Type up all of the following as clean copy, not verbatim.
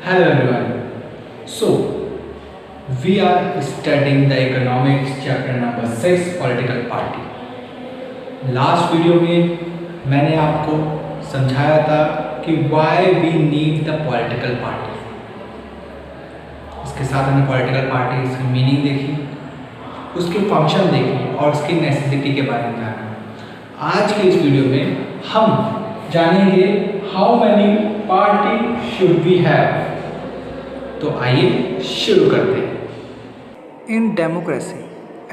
Hello everyone. So, we are studying the economics chapter number 6 political party. Last video में मैंने आपको समझाया था कि why we need the political party. इसके साथ हमने political party इसकी मीनिंग देखी, उसके फंक्शन देखे और उसकी नेसेसिटी के बारे में जाना। आज के इस वीडियो में हम जानेंगे how many party should we have. तो आइए शुरू करते हैं। In democracy,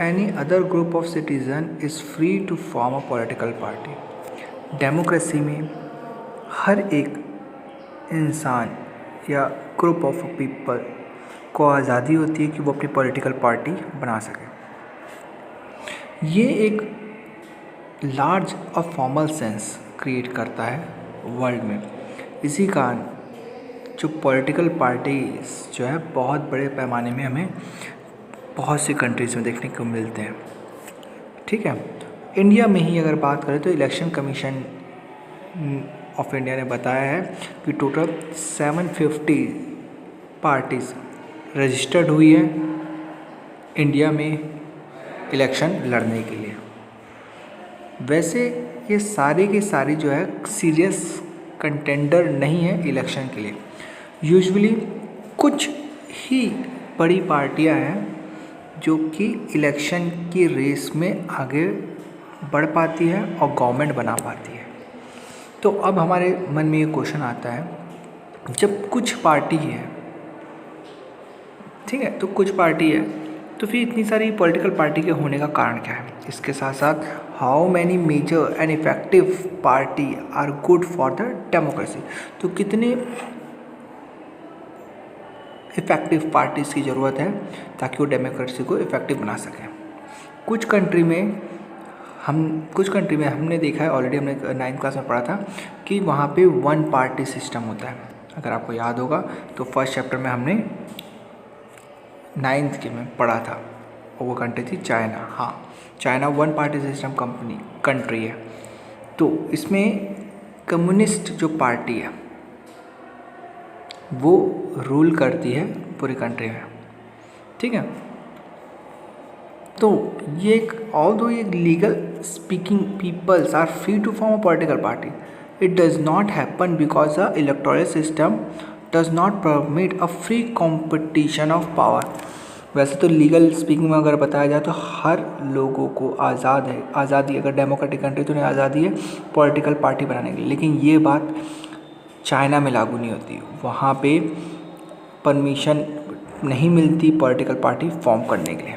any other group of citizen is free to form a political party. Democracy में हर एक इंसान या ग्रुप ऑफ पीपल को आज़ादी होती है कि वो अपनी पॉलिटिकल पार्टी बना सके। ये एक लार्ज और फॉर्मल सेंस क्रिएट करता है वर्ल्ड में। इसी कारण जो पॉलिटिकल पार्टीज जो है बहुत बड़े पैमाने में हमें बहुत सी कंट्रीज़ में देखने को मिलते हैं। ठीक है, इंडिया में ही अगर बात करें तो इलेक्शन कमीशन ऑफ इंडिया ने बताया है कि टोटल 750 पार्टीज़ रजिस्टर्ड हुई है इंडिया में इलेक्शन लड़ने के लिए। वैसे ये सारी की सारी जो है सीरियस कंटेंडर नहीं है इलेक्शन के लिए। यूजुअली कुछ ही बड़ी पार्टियां हैं जो कि इलेक्शन की रेस में आगे बढ़ पाती है और गवर्नमेंट बना पाती है। तो अब हमारे मन में ये क्वेश्चन आता है, जब कुछ पार्टी है, ठीक है, तो कुछ पार्टी है तो फिर इतनी सारी पॉलिटिकल पार्टी के होने का कारण क्या है? इसके साथ साथ how many major and effective party are good for the democracy. तो कितने इफ़ेक्टिव पार्टीज़ की ज़रूरत है ताकि वो डेमोक्रेसी को इफ़ेक्टिव बना सकें। कुछ कंट्री में हमने देखा है, ऑलरेडी हमने 9th क्लास में पढ़ा था कि वहाँ पे वन पार्टी सिस्टम होता है। अगर आपको याद होगा तो फर्स्ट चैप्टर में हमने 9th के में पढ़ा था और वो कंट्री थी चाइना। हाँ, China one party system country है। तो इसमें कम्युनिस्ट जो पार्टी है वो रूल करती है पूरी कंट्री में। ठीक है, तो ये एक ऑल्दो ये legal speaking peoples are free to form a political party, it does not happen because the electoral system does not permit a free competition of power. वैसे तो लीगल स्पीकिंग में अगर बताया जाए तो हर लोगों को आज़ादी, अगर डेमोक्रेटिक कंट्री तो उन्हें आज़ादी है पॉलिटिकल पार्टी बनाने के लिए। लेकिन ये बात चाइना में लागू नहीं होती, वहाँ पे परमिशन नहीं मिलती पॉलिटिकल पार्टी फॉर्म करने के लिए।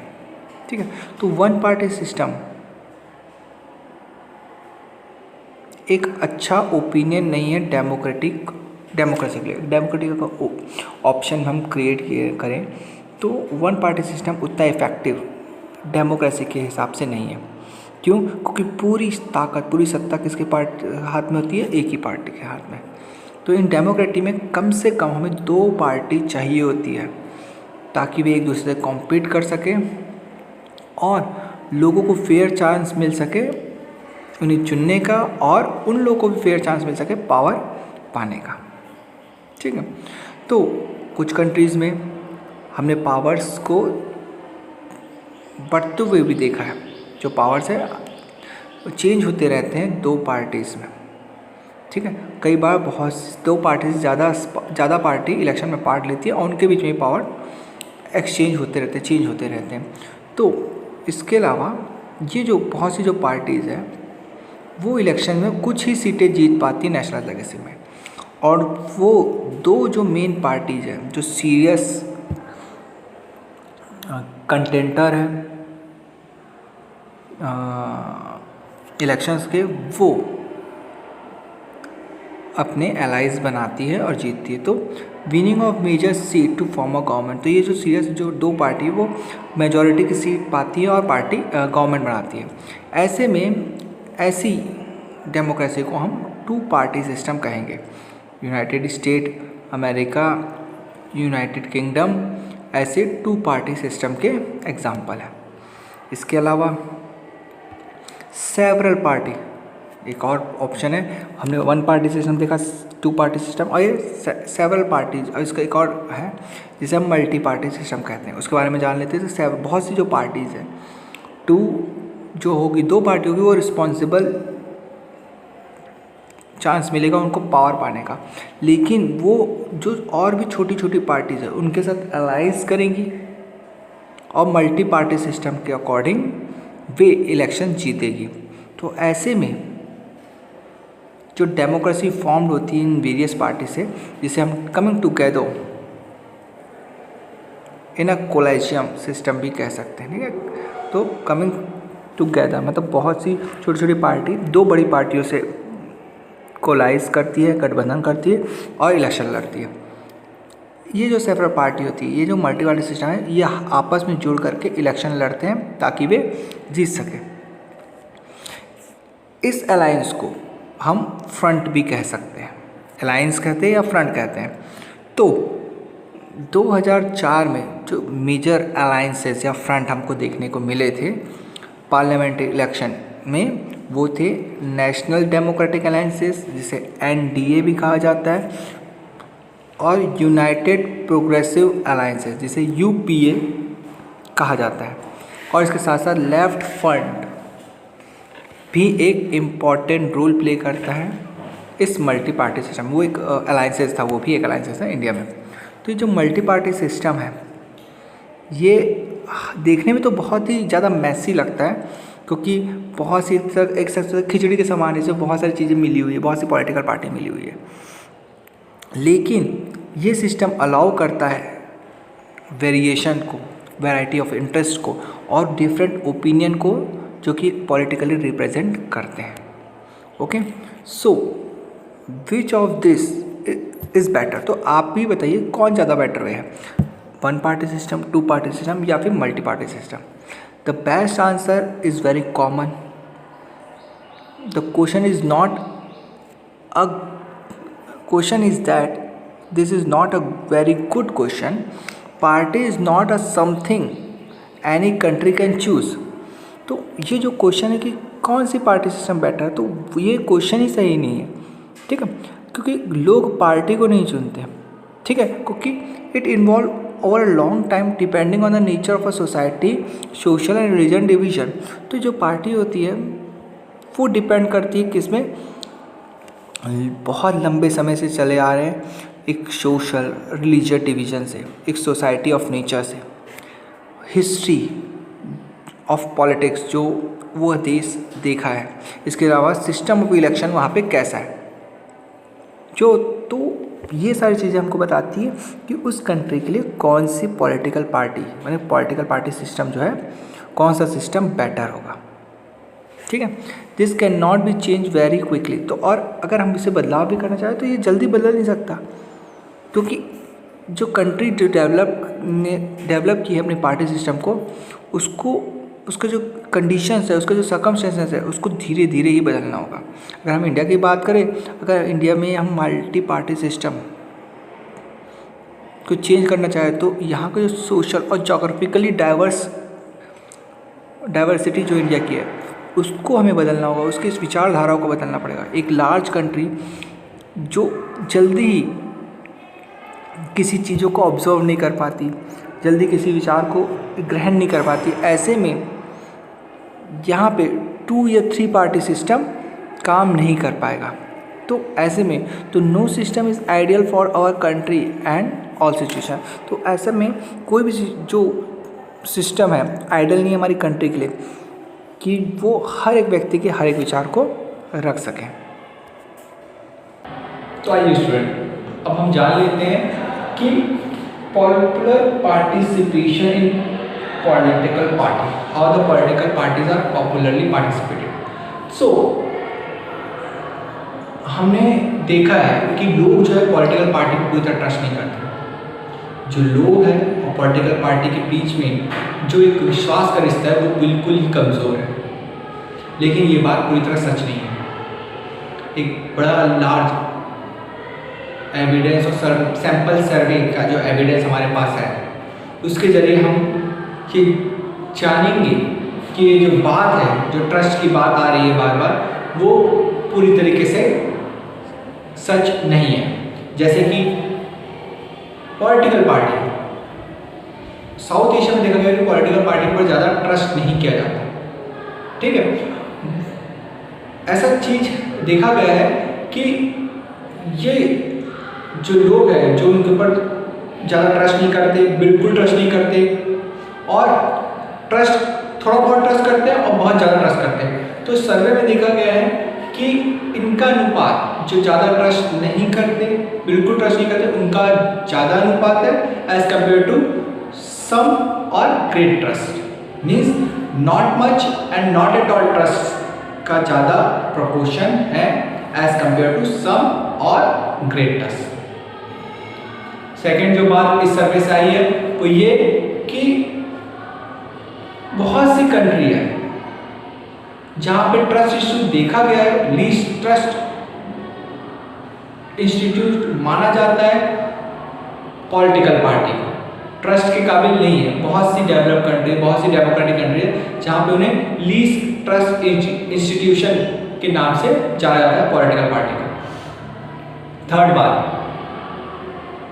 ठीक है, तो वन पार्टी सिस्टम एक अच्छा ओपिनियन नहीं है डेमोक्रेसी के लिए। डेमोक्रेटिक का ऑप्शन हम क्रिएट करें तो वन पार्टी सिस्टम उतना इफेक्टिव डेमोक्रेसी के हिसाब से नहीं है। क्यों? क्योंकि पूरी ताकत, पूरी सत्ता किसके हाथ में होती है? एक ही पार्टी के हाथ में। तो इन डेमोक्रेसी में कम से कम हमें 2 पार्टी चाहिए होती है ताकि वे एक दूसरे से कॉम्पीट कर सकें और लोगों को फेयर चांस मिल सके उन्हें चुनने का और उन लोगों को भी फेयर चांस मिल सके पावर पाने का। ठीक है, तो कुछ कंट्रीज़ में हमने पावर्स को बढ़ते हुए भी देखा है। जो पावर्स है चेंज होते रहते हैं 2 पार्टीज़ में। ठीक है, कई बार 2 पार्टी से ज़्यादा पार्टी इलेक्शन में पार्ट लेती है और उनके बीच में पावर एक्सचेंज होते रहते हैं, चेंज होते रहते हैं। तो इसके अलावा ये जो बहुत सी जो पार्टीज़ हैं वो इलेक्शन में कुछ ही सीटें जीत पाती नेशनल लेगेसी में, और वो 2 जो मेन पार्टीज़ हैं जो सीरियस कंटेंटर हैं इलेक्शंस के, वो अपने एलाइज बनाती है और जीतती है। तो winning of major seat to form a government, तो ये जो सीरियस जो 2 पार्टी वो मेजॉरिटी की सीट पाती है और पार्टी गवर्नमेंट बनाती है। ऐसे में ऐसी डेमोक्रेसी को हम 2 पार्टी सिस्टम कहेंगे। United state America, United kingdom ऐसे 2 पार्टी सिस्टम के एग्जाम्पल हैं। इसके अलावा सेवरल पार्टी एक और ऑप्शन है, हमने वन पार्टी सिस्टम देखा, टू पार्टी सिस्टम, और ये सेवरल पार्टीज, और इसका एक और है जिसे हम मल्टी पार्टी सिस्टम कहते हैं, उसके बारे में जान लेते हैं। तो बहुत सी जो पार्टीज़ हैं, टू जो होगी, दो पार्टी होगी, वो रिस्पॉन्सिबल चांस मिलेगा उनको पावर पाने का, लेकिन वो जो और भी छोटी छोटी पार्टीज़ है उनके साथ अलाइंस करेंगी और मल्टी पार्टी सिस्टम के अकॉर्डिंग वे इलेक्शन जीतेगी। तो ऐसे में जो डेमोक्रेसी फॉर्म्ड होती है इन वेरियस पार्टी से, जिसे हम coming together in a coalition system भी कह सकते हैं, ठीक है। तो कमिंग टुगेदर मतलब बहुत सी छोटी छोटी पार्टी दो बड़ी पार्टियों से कोलाइज करती है, गठबंधन करती है और इलेक्शन लड़ती है। ये जो सेवरल पार्टी होती है, ये जो मल्टी पार्टी सिस्टम है, ये आपस में जुड़ करके इलेक्शन लड़ते हैं ताकि वे जीत सकें। इस अलायंस को हम फ्रंट भी कह सकते हैं, अलायंस कहते हैं या फ्रंट कहते हैं। तो 2004 में जो मेजर अलायंसेस या फ्रंट हमको देखने को मिले थे पार्लियामेंट्री इलेक्शन में, वो थे नेशनल डेमोक्रेटिक अलायंसेस, जिसे NDA भी कहा जाता है, और यूनाइटेड प्रोग्रेसिव अलायंसेस, जिसे UPA कहा जाता है। और इसके साथ साथ लेफ्ट फ्रंट भी एक इम्पॉर्टेंट रोल प्ले करता है इस मल्टी पार्टी सिस्टम। वो एक अलायंसेस था, वो भी एक अलायंसेस था इंडिया में। तो ये जो मल्टी पार्टी सिस्टम है, ये देखने में तो बहुत ही ज़्यादा मैसी लगता है, क्योंकि बहुत सी एक खिचड़ी के समान इसमें बहुत सारी चीज़ें मिली हुई है, बहुत सी पॉलिटिकल पार्टी मिली हुई है। लेकिन ये सिस्टम अलाउ करता है वेरिएशन को, वैरायटी ऑफ इंटरेस्ट को और डिफरेंट ओपिनियन को, जो कि पॉलिटिकली रिप्रेजेंट करते हैं। Okay, so which of this is better? तो आप भी बताइए कौन ज़्यादा बेटर वे है, one party system, two party system या फिर multi party system? The best answer is very common. The question is not a question is that this is not a very good question. Party is not a something any country can choose. तो ये जो question है कि कौन सी party system better है, तो ये question ही सही नहीं है, ठीक है, क्योंकि लोग पार्टी को नहीं चुनते, ठीक है, क्योंकि it involve over a long time depending on the nature of a society, social and religion division. तो जो पार्टी होती है वो डिपेंड करती है किस में, बहुत लंबे समय से चले आ रहे हैं एक सोशल रिलीजियस डिवीज़न से, एक सोसाइटी ऑफ नेचर से, हिस्ट्री ऑफ पॉलिटिक्स जो वो देश देखा है, इसके अलावा सिस्टम ऑफ इलेक्शन वहाँ पे कैसा है, जो तो ये सारी चीज़ें हमको बताती है कि उस कंट्री के लिए कौन सी पॉलिटिकल पार्टी, मतलब पॉलिटिकल पार्टी सिस्टम जो है, कौन सा सिस्टम बेटर होगा, ठीक है। This can not be change very quickly. तो और अगर हम इसे बदलाव भी करना चाहें तो ये जल्दी बदल नहीं सकता, क्योंकि जो कंट्री जो डेवलप की है अपने पार्टी सिस्टम को, उसका जो कंडीशंस है, उसका जो सर्कमस्टेंसेस है, उसको धीरे धीरे ही बदलना होगा। अगर हम इंडिया की बात करें, अगर इंडिया में हम मल्टी पार्टी सिस्टम को चेंज करना चाहें तो यहाँ का जो सोशल और जोग्राफिकली डाइवर्सिटी जो इंडिया की है उसको हमें बदलना होगा, उसकी इस विचारधाराओं को बदलना पड़ेगा। एक लार्ज कंट्री जो जल्दी ही किसी चीज़ों को ऑब्जर्व नहीं कर पाती, जल्दी किसी विचार को ग्रहण नहीं कर पाती, ऐसे में यहाँ पे 2 या 3 पार्टी सिस्टम काम नहीं कर पाएगा। तो ऐसे में तो no system is ideal for our country and all situation. तो ऐसे में कोई भी जो सिस्टम है आइडियल नहीं है हमारी कंट्री के लिए कि वो हर एक व्यक्ति के हर एक विचार को रख सकें। तो आइए स्टूडेंट, अब हम जान लेते हैं कि popular participation in political party, how the political parties are popularly participated. So हमने देखा है कि लोग जो है पॉलिटिकल पार्टी को पूरी तरह ट्रस्ट नहीं करते। जो लोग हैं और पॉलिटिकल पार्टी के बीच में जो एक विश्वास का रिश्ता है वो बिल्कुल ही कमज़ोर है। लेकिन ये बात पूरी तरह सच नहीं है। एक बड़ा लार्ज एविडेंस और सैंपल सर्वे का जो एविडेंस हमारे पास है उसके ज़रिए हम ये जानेंगे कि ये जो बात है, जो ट्रस्ट की बात आ रही है बार बार, वो पूरी तरीके से सच नहीं है। जैसे कि पॉलिटिकल पार्टी, साउथ एशिया में देखा गया कि पॉलिटिकल पार्टी पर ज़्यादा ट्रस्ट नहीं किया जाता, ठीक है। ऐसा चीज देखा गया है कि ये जो लोग हैं जो उनके ऊपर ज़्यादा ट्रस्ट नहीं करते, बिल्कुल ट्रस्ट नहीं करते, और ट्रस्ट थोड़ा बहुत ट्रस्ट करते हैं और बहुत ज़्यादा ट्रस्ट करते हैं। तो सर्वे में देखा गया है कि इनका अनुपात, जो ज़्यादा ट्रस्ट नहीं करते, बिल्कुल ट्रस्ट नहीं करते, उनका ज़्यादा अनुपात है एज कम्पेयर टू सम और great trust. Means not much and not at all trust का ज़्यादा प्रोपोर्शन है एज कम्पेयर टू सम और ग्रेट ट्रस्ट। सेकेंड जो बात इस सर्वे से आई है वो ये कि बहुत सी कंट्री है जहां पे ट्रस्ट इशू देखा गया है, लीस्ट ट्रस्ट इंस्टीट्यूट माना जाता है पॉलिटिकल पार्टी को, ट्रस्ट के काबिल नहीं है। बहुत सी डेवलप कंट्री, बहुत सी डेमोक्रेटिक कंट्री है जहां पे उन्हें लीस्ट ट्रस्ट इंस्टीट्यूशन के नाम से जाना जाता है पॉलिटिकल पार्टी को। थर्ड बात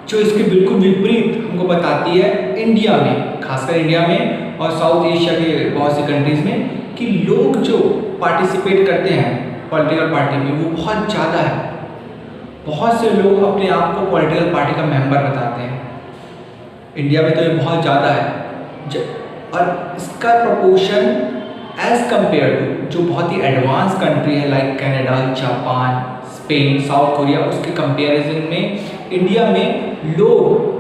जो इसके बिल्कुल विपरीत हमको बताती है इंडिया में, खासकर इंडिया में और साउथ एशिया के बहुत सी कंट्रीज में, कि लोग जो पार्टिसिपेट करते हैं पॉलिटिकल पार्टी में वो बहुत ज़्यादा है। बहुत से लोग अपने आप को पॉलिटिकल पार्टी का मेंबर बताते हैं। इंडिया में तो ये बहुत ज़्यादा है और इसका प्रोपोर्शन एज कम्पेयर टू जो बहुत ही एडवांस कंट्री है like Canada, Japan, Spain, south Korea, उसके कंपैरिजन में इंडिया में लोग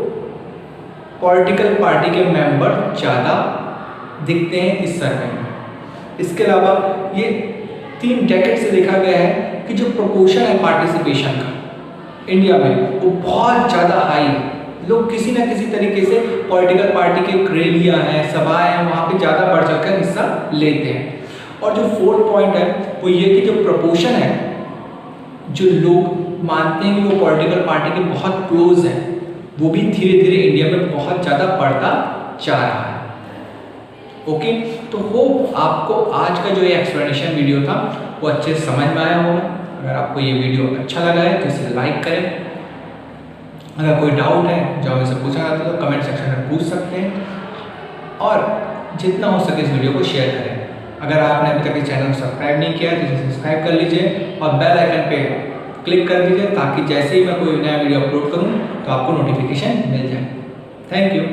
पॉलिटिकल पार्टी के मेंबर ज़्यादा दिखते हैं इस सर्वे में। इसके अलावा ये 3 डेकेड से देखा गया है कि जो प्रोपोर्शन है पार्टिसिपेशन का इंडिया में वो बहुत ज़्यादा हाई है। लोग किसी न किसी तरीके से पॉलिटिकल पार्टी के रैलियाँ हैं, सभाएं हैं, वहाँ पे ज़्यादा बढ़ चढ़कर हिस्सा लेते हैं। और जो 4th पॉइंट है वो ये कि जो प्रोपोर्शन है, जो लोग मानते हैं कि वो पॉलिटिकल पार्टी के बहुत क्लोज हैं, वो भी धीरे धीरे इंडिया में बहुत ज़्यादा बढ़ता जा रहा है। ओके, तो होप आपको आज का जो ये एक्सप्लेनेशन वीडियो था वो अच्छे से समझ में आया होगा। अगर आपको ये वीडियो अच्छा लगा है तो इसे लाइक करें। अगर कोई डाउट है जो हमें से पूछना चाहते हो तो कमेंट सेक्शन में पूछ सकते हैं, और जितना हो सके इस वीडियो को शेयर करें। अगर आपने अभी तक इस चैनल को सब्सक्राइब नहीं किया है तो इसे सब्सक्राइब कर लीजिए और बेल आइकन पे क्लिक कर दीजिए ताकि जैसे ही मैं कोई नया वीडियो अपलोड करूँ तो आपको नोटिफिकेशन मिल जाए। Thank you.